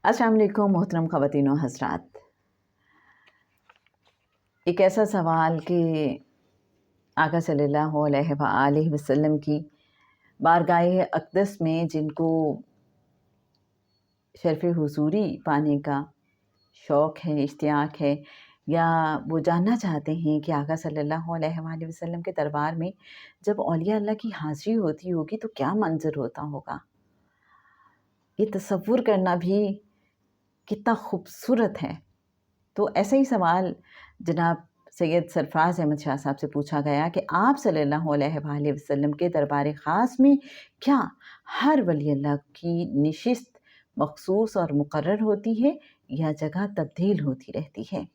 अस्सलाम वालेकुम मोहतरम ख़वातीन व हज़रात। एक ऐसा सवाल कि आका सल्लल्लाहु अलैहि वसल्लम की बारगाह अक़दस में जिनको शर्फ़ हुज़ूरी पाने का शौक़ है, इश्तियाक है, या वो जानना चाहते हैं कि आका सल्लल्लाहु अलैहि वसल्लम के दरबार में जब औलिया अल्लाह की हाज़िरी होती होगी तो क्या मंज़र होता होगा। ये तसव्वुर करना भी कितना खूबसूरत है। तो ऐसा ही सवाल जनाब सैयद सरफराज अहमद शाह साहब से पूछा गया कि आप सल्लल्लाहु अलैहि वसल्लम के दरबार ख़ास में क्या हर वली अल्लाह की नशिस्त मख़सूस और मुक़र्रर होती है या जगह तब्दील होती रहती है।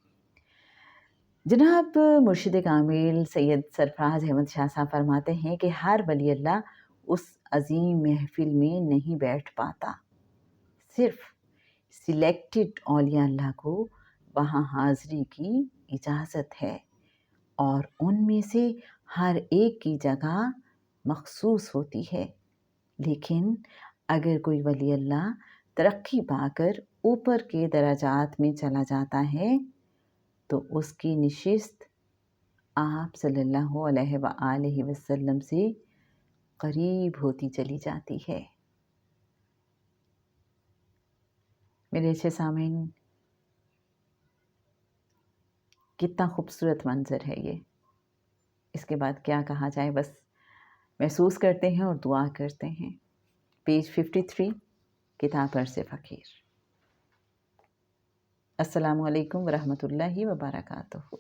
जनाब मुर्शिद कामिल सैयद सरफराज अहमद शाह साहब फरमाते हैं कि हर वली अल्लाह उस अज़ीम महफ़िल में नहीं बैठ पाता, सिर्फ़ सिलेक्टेड औलिया अल्लाह को वहाँ हाज़िरी की इजाज़त है और उनमें से हर एक की जगह मख़सूस होती है। लेकिन अगर कोई वली अल्लाह तरक्की पाकर ऊपर के दराजात में चला जाता है तो उसकी नशिस्त आप सल्लल्लाहु अलैहि वसल्लम से करीब होती चली जाती है। मेरे अच्छे सामीन, कितना खूबसूरत मंज़र है ये। इसके बाद क्या कहा जाए, बस महसूस करते हैं और दुआ करते हैं। पेज 53 किताब अर्ज़ फ़क़ीर। अस्सलामु अलैकुम व रहमतुल्लाहि व बरकातुहू।